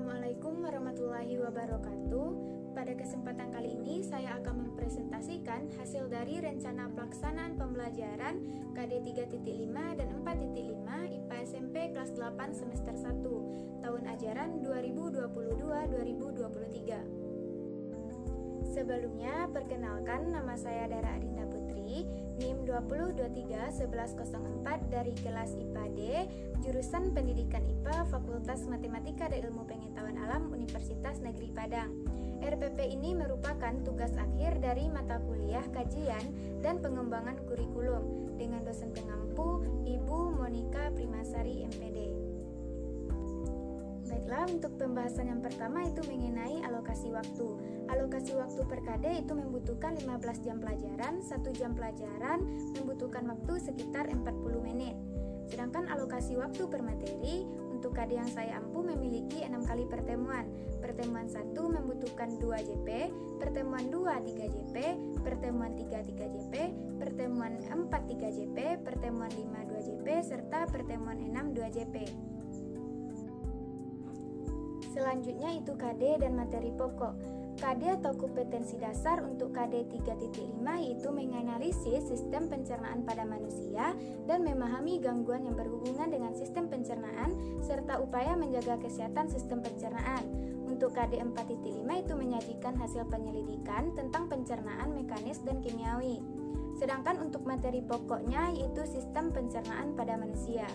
Assalamualaikum warahmatullahi wabarakatuh. Pada kesempatan kali ini saya akan mempresentasikan hasil dari rencana pelaksanaan pembelajaran KD 3.5 dan 4.5 IPA SMP kelas 8 semester 1 tahun ajaran 2022-2023. Sebelumnya, perkenalkan, nama saya Dara Adinda Putri, NIM 20231104 dari kelas IPA D, jurusan Pendidikan IPA, Fakultas Matematika dan Ilmu Pengetahuan Alam, Universitas Negeri Padang. RPP ini merupakan tugas akhir dari mata kuliah kajian dan pengembangan kurikulum dengan dosen pengampu Ibu Monika Primasari MPD. Baiklah, untuk pembahasan yang pertama itu mengenai alokasi waktu. Alokasi waktu per KD itu membutuhkan 15 jam pelajaran, 1 jam pelajaran membutuhkan waktu sekitar 40 menit. Sedangkan alokasi waktu per materi, untuk KD yang saya ampu memiliki 6 kali pertemuan. Pertemuan 1 membutuhkan 2 JP, pertemuan 2 3 JP, pertemuan 3 3 JP, pertemuan 4 3 JP, pertemuan 5 2 JP, serta pertemuan 6 2 JP. Selanjutnya itu KD dan materi pokok. KD atau kompetensi dasar untuk KD 3.5 yaitu menganalisis sistem pencernaan pada manusia dan memahami gangguan yang berhubungan dengan sistem pencernaan serta upaya menjaga kesehatan sistem pencernaan. Untuk KD 4.5 itu menyajikan hasil penyelidikan tentang pencernaan mekanis dan kimiawi. Sedangkan untuk materi pokoknya yaitu sistem pencernaan pada manusia.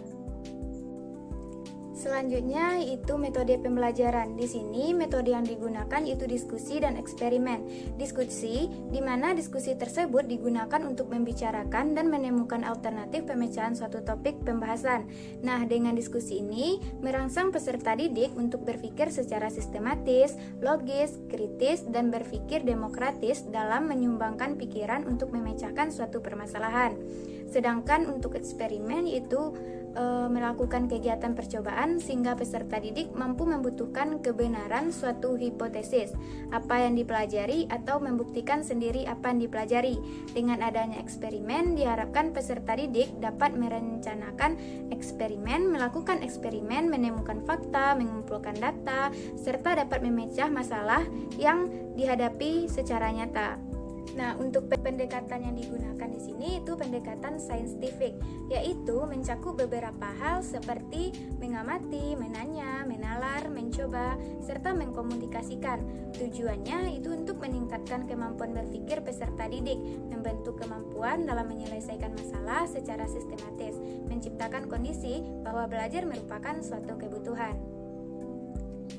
Selanjutnya itu metode pembelajaran. Di sini metode yang digunakan yaitu diskusi dan eksperimen. Diskusi, di mana diskusi tersebut digunakan untuk membicarakan dan menemukan alternatif pemecahan suatu topik pembahasan. Nah, dengan diskusi ini merangsang peserta didik untuk berpikir secara sistematis, logis, kritis, dan berpikir demokratis dalam menyumbangkan pikiran untuk memecahkan suatu permasalahan. Sedangkan untuk eksperimen yaitu melakukan kegiatan percobaan sehingga peserta didik mampu membutuhkan kebenaran suatu hipotesis, apa yang dipelajari atau membuktikan sendiri apa yang dipelajari. Dengan adanya eksperimen, diharapkan peserta didik dapat merencanakan eksperimen, melakukan eksperimen, menemukan fakta, mengumpulkan data, serta dapat memecah masalah yang dihadapi secara nyata. Nah, untuk pendekatan yang digunakan di sini itu pendekatan saintifik, yaitu mencakup beberapa hal seperti mengamati, menanya, menalar, mencoba, serta mengkomunikasikan. Tujuannya itu untuk meningkatkan kemampuan berpikir peserta didik, membentuk kemampuan dalam menyelesaikan masalah secara sistematis, menciptakan kondisi bahwa belajar merupakan suatu kebutuhan.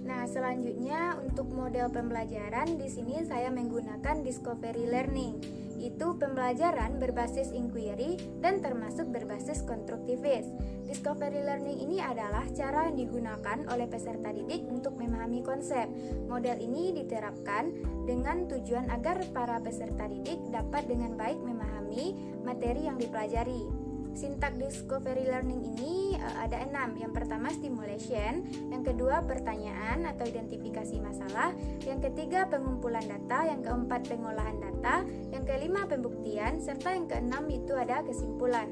Nah, selanjutnya untuk model pembelajaran di sini saya menggunakan discovery learning. Itu pembelajaran berbasis inquiry dan termasuk berbasis konstruktivis. Discovery learning ini adalah cara yang digunakan oleh peserta didik untuk memahami konsep. Model ini diterapkan dengan tujuan agar para peserta didik dapat dengan baik memahami materi yang dipelajari. Sintak discovery learning ini ada 6. Yang pertama stimulation, yang kedua pertanyaan atau identifikasi masalah, yang ketiga pengumpulan data, yang keempat pengolahan data, yang kelima pembuktian, serta yang keenam itu ada kesimpulan.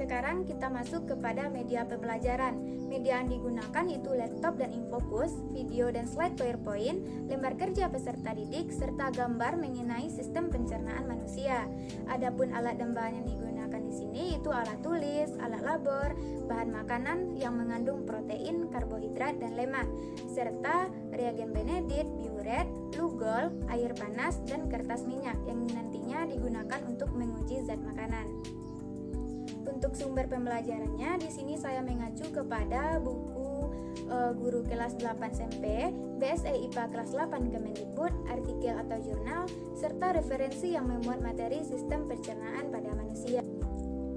Sekarang kita masuk kepada media pembelajaran. Media yang digunakan itu laptop dan infocus, video dan slide PowerPoint, lembar kerja peserta didik, serta gambar mengenai sistem pencernaan manusia. Adapun alat dan bahan yang digunakan di sini itu alat tulis, alat labor, bahan makanan yang mengandung protein, karbohidrat, dan lemak, serta reagen Benedict, biuret, lugol, air panas, dan kertas minyak yang nantinya digunakan untuk menguji zat makanan. Untuk sumber pembelajarannya, di sini saya mengacu kepada buku guru kelas 8 SMP, BSE IPA kelas 8 Kemendikbud, artikel atau jurnal, serta referensi yang memuat materi sistem pencernaan pada manusia.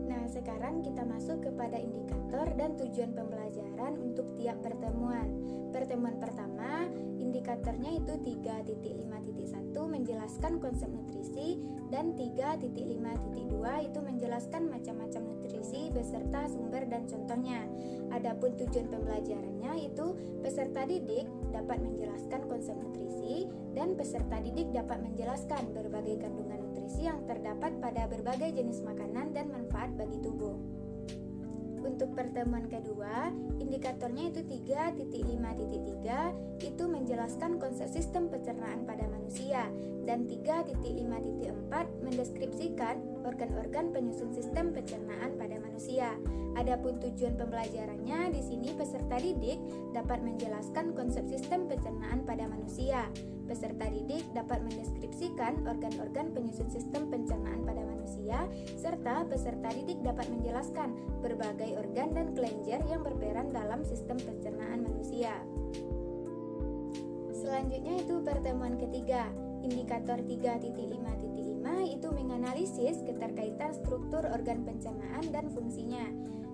Nah, sekarang kita masuk kepada indikator dan tujuan pembelajaran untuk tiap pertemuan. Pertemuan pertama, indikatornya itu 3.5.1 menjelaskan konsep nutrisi dan 3.5.2 itu menjelaskan macam-macam nutrisi beserta sumber dan contohnya. Adapun tujuan pembelajarannya itu peserta didik dapat menjelaskan konsep nutrisi dan peserta didik dapat menjelaskan berbagai kandungan nutrisi yang terdapat pada berbagai jenis makanan dan manfaat bagi tubuh. Untuk pertemuan kedua, indikatornya itu 3.5.3 itu menjelaskan konsep sistem pencernaan pada manusia, dan 3.5.4 mendeskripsikan organ-organ penyusun sistem pencernaan pada manusia. Adapun tujuan pembelajarannya di sini peserta didik dapat menjelaskan konsep sistem pencernaan pada manusia. Peserta didik dapat mendeskripsikan organ-organ penyusun sistem pencernaan pada manusia, serta peserta didik dapat menjelaskan berbagai organ dan kelenjar yang berperan dalam sistem pencernaan manusia. Selanjutnya itu pertemuan ketiga, indikator 3.5.5 itu menganalisis keterkaitan struktur organ pencernaan dan fungsinya.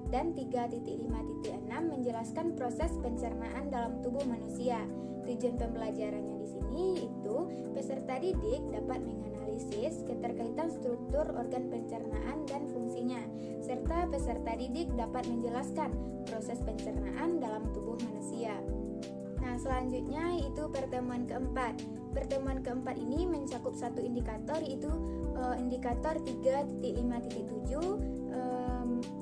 Dan 3.5.6 menjelaskan proses pencernaan dalam tubuh manusia. Tujuan pembelajarannya di sini itu peserta didik dapat menganalisis keterkaitan struktur organ pencernaan dan fungsinya, serta peserta didik dapat menjelaskan proses pencernaan dalam tubuh manusia. Nah, selanjutnya itu pertemuan keempat. Pertemuan keempat ini mencakup satu indikator, yaitu indikator 3.5.7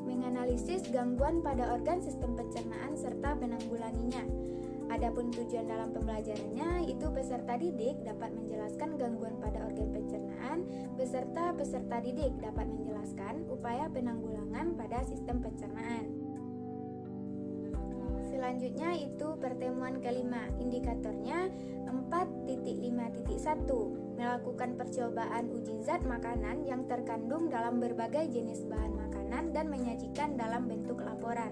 menganalisis gangguan pada organ sistem pencernaan serta menanggulanginya. Adapun tujuan dalam pembelajarannya itu peserta didik dapat menjelaskan gangguan pada organ pencernaan beserta peserta didik dapat menjelaskan upaya penanggulangan pada sistem pencernaan. Selanjutnya itu pertemuan kelima, indikatornya 4.5.1 melakukan percobaan uji zat makanan yang terkandung dalam berbagai jenis bahan makanan dan menyajikan dalam bentuk laporan.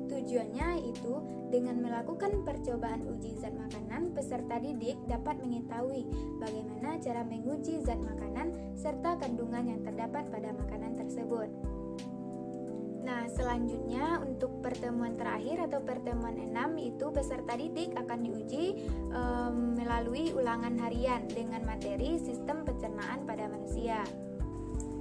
Tujuannya itu dengan melakukan percobaan uji zat makanan, peserta didik dapat mengetahui bagaimana cara menguji zat makanan serta kandungan yang terdapat pada makanan tersebut. Nah, selanjutnya untuk pertemuan terakhir atau pertemuan 6 itu peserta didik akan diuji melalui ulangan harian dengan materi sistem pencernaan pada manusia.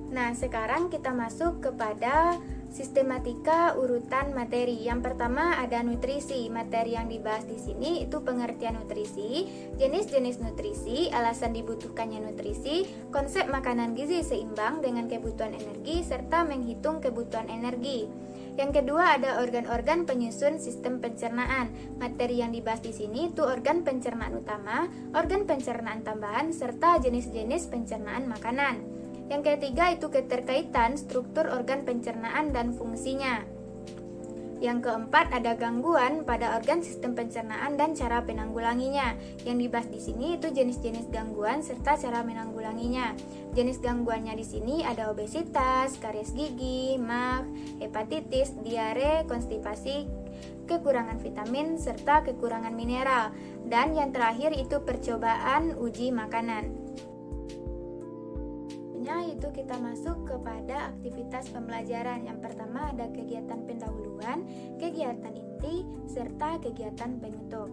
Nah, sekarang kita masuk kepada sistematika urutan materi. Yang pertama ada nutrisi. Materi yang dibahas di sini itu pengertian nutrisi, jenis-jenis nutrisi, alasan dibutuhkannya nutrisi, konsep makanan gizi seimbang dengan kebutuhan energi, serta menghitung kebutuhan energi. Yang kedua ada organ-organ penyusun sistem pencernaan. Materi yang dibahas di sini itu organ pencernaan utama, organ pencernaan tambahan, serta jenis-jenis pencernaan makanan. Yang ketiga itu keterkaitan struktur organ pencernaan dan fungsinya. Yang keempat ada gangguan pada organ sistem pencernaan dan cara penanggulanginya. Yang dibahas di sini itu jenis-jenis gangguan serta cara menanggulanginya. Jenis gangguannya di sini ada obesitas, karies gigi, MAG, hepatitis, diare, konstipasi, kekurangan vitamin serta kekurangan mineral. Dan yang terakhir itu percobaan uji makanan. Itu kita masuk kepada aktivitas pembelajaran. Yang pertama ada kegiatan pendahuluan, kegiatan inti, serta kegiatan penutup.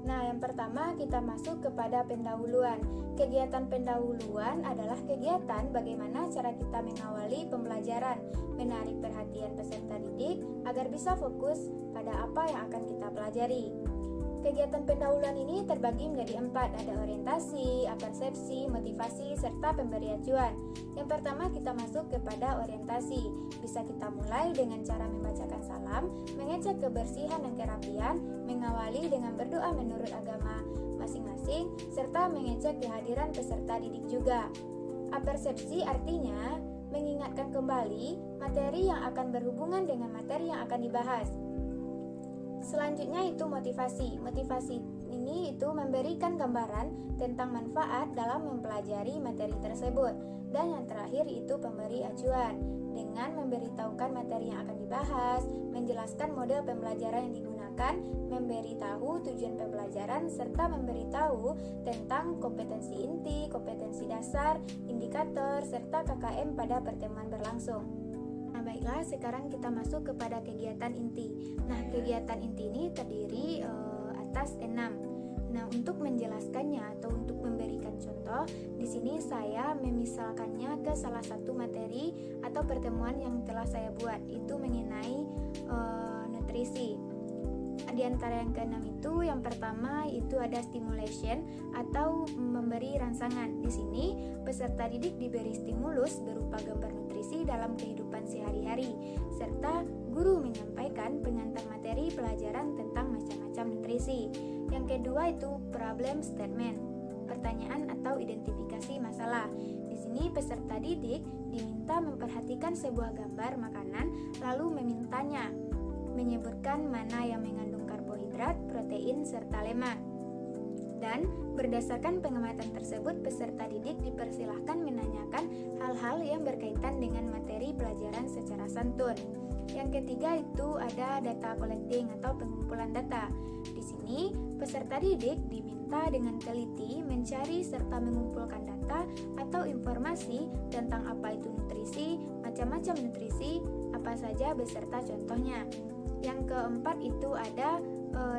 Nah, yang pertama kita masuk kepada pendahuluan. Kegiatan pendahuluan adalah kegiatan bagaimana cara kita mengawali pembelajaran, menarik perhatian peserta didik agar bisa fokus pada apa yang akan kita pelajari. Kegiatan pendahuluan ini terbagi menjadi 4, ada orientasi, apersepsi, motivasi, serta pemberi acuan. Yang pertama kita masuk kepada orientasi. Bisa kita mulai dengan cara membacakan salam, mengecek kebersihan dan kerapian, mengawali dengan berdoa menurut agama masing-masing, serta mengecek kehadiran peserta didik juga. Apersepsi artinya mengingatkan kembali materi yang akan berhubungan dengan materi yang akan dibahas. Selanjutnya itu motivasi. Motivasi ini itu memberikan gambaran tentang manfaat dalam mempelajari materi tersebut. Dan yang terakhir itu pemberi acuan dengan memberitahukan materi yang akan dibahas, menjelaskan model pembelajaran yang digunakan, memberitahu tujuan pembelajaran, serta memberitahu tentang kompetensi inti, kompetensi dasar, indikator, serta KKM pada pertemuan berlangsung. Nah, baiklah, sekarang kita masuk kepada kegiatan inti. Nah, kegiatan inti ini terdiri atas 6. Nah, untuk menjelaskannya atau untuk memberikan contoh, di sini saya memisalkannya ke salah satu materi atau pertemuan yang telah saya buat, itu mengenai nutrisi. Di antara yang keenam itu, yang pertama itu ada stimulation atau memberi rangsangan. Di sini peserta didik diberi stimulus berupa gambar nutrisi dalam kehidupan sehari-hari serta guru menyampaikan pengantar materi pelajaran tentang macam-macam nutrisi. Yang kedua itu problem statement, pertanyaan atau identifikasi masalah. Di sini peserta didik diminta memperhatikan sebuah gambar makanan lalu memintanya menyebutkan mana yang mengandung karbohidrat, protein, serta lemak. Dan berdasarkan pengamatan tersebut, peserta didik dipersilahkan menanyakan hal-hal yang berkaitan dengan materi pelajaran secara santun. Yang ketiga itu ada data collecting atau pengumpulan data. Di sini, peserta didik diminta dengan teliti mencari serta mengumpulkan data atau informasi tentang apa itu nutrisi, macam-macam nutrisi, apa saja beserta contohnya. Yang keempat itu ada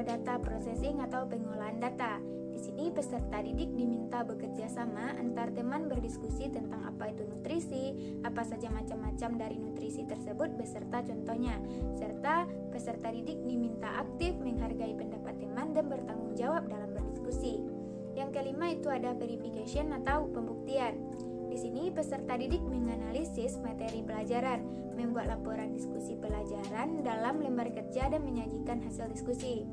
data processing atau pengolahan data. Di sini peserta didik diminta bekerja sama antar teman berdiskusi tentang apa itu nutrisi, apa saja macam-macam dari nutrisi tersebut beserta contohnya, serta peserta didik diminta aktif menghargai pendapat teman dan bertanggung jawab dalam berdiskusi. Yang kelima itu ada verification atau pembuktian. Di sini peserta didik menganalisis materi pelajaran, membuat laporan diskusi pelajaran dalam lembar kerja dan menyajikan hasil diskusi.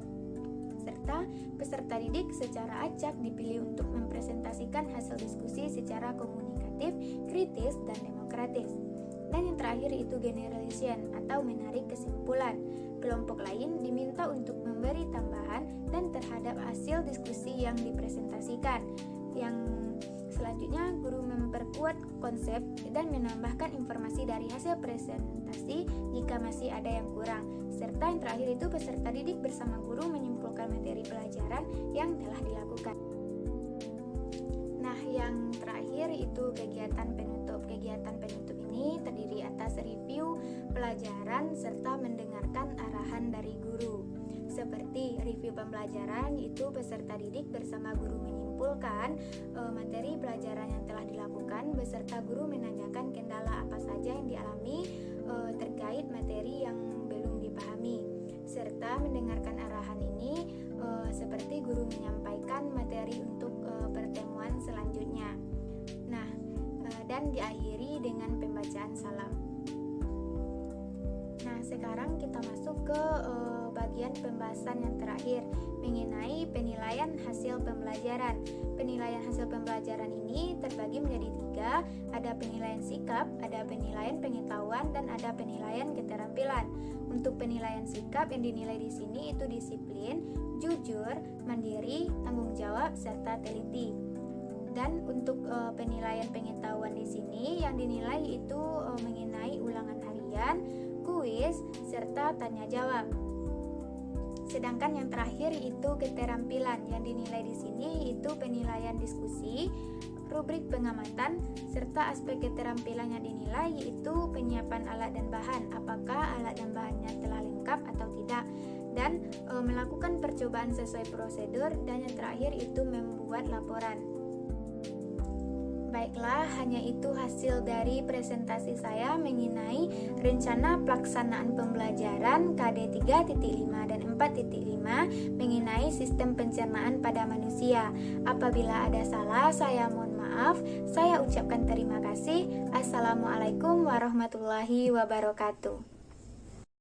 Serta peserta didik secara acak dipilih untuk mempresentasikan hasil diskusi secara komunikatif, kritis, dan demokratis. Dan yang terakhir itu generalization atau menarik kesimpulan. Kelompok lain diminta untuk memberi tambahan dan terhadap hasil diskusi yang dipresentasikan. Yang selanjutnya, guru memperkuat konsep dan menambahkan informasi dari hasil presentasi jika masih ada yang kurang. Serta yang terakhir itu peserta didik bersama guru menyimpulkan materi pelajaran yang telah dilakukan. Nah, yang terakhir itu kegiatan penutup. Kegiatan penutup ini terdiri atas review pelajaran serta mendengarkan arahan dari guru. Seperti review pembelajaran, itu peserta didik bersama guru menyimpulkan materi pelajaran yang telah dilakukan beserta guru menanyakan kendala apa saja yang dialami terkait materi yang belum dipahami. Serta mendengarkan arahan ini seperti guru menyampaikan materi untuk pertemuan selanjutnya. Nah, dan diakhiri dengan pembacaan salam. Nah, sekarang kita masuk ke bagian pembahasan yang terakhir mengenai penilaian hasil pembelajaran. Penilaian hasil pembelajaran ini terbagi menjadi 3, ada penilaian sikap, ada penilaian pengetahuan, dan ada penilaian keterampilan. Untuk penilaian sikap yang dinilai di sini itu disiplin, jujur, mandiri, tanggung jawab, serta teliti. Dan untuk penilaian pengetahuan di sini yang dinilai itu mengenai ulangan harian, kuis, serta tanya jawab. Sedangkan yang terakhir itu keterampilan yang dinilai di sini itu penilaian diskusi, rubrik pengamatan, serta aspek keterampilan yang dinilai yaitu penyiapan alat dan bahan, apakah alat dan bahannya telah lengkap atau tidak, dan melakukan percobaan sesuai prosedur, dan yang terakhir itu membuat laporan. Baiklah, hanya itu hasil dari presentasi saya mengenai rencana pelaksanaan pembelajaran KD 3.5 dan 4.5 mengenai sistem pencernaan pada manusia. Apabila ada salah, saya mohon maaf. Saya ucapkan terima kasih. Assalamualaikum warahmatullahi wabarakatuh.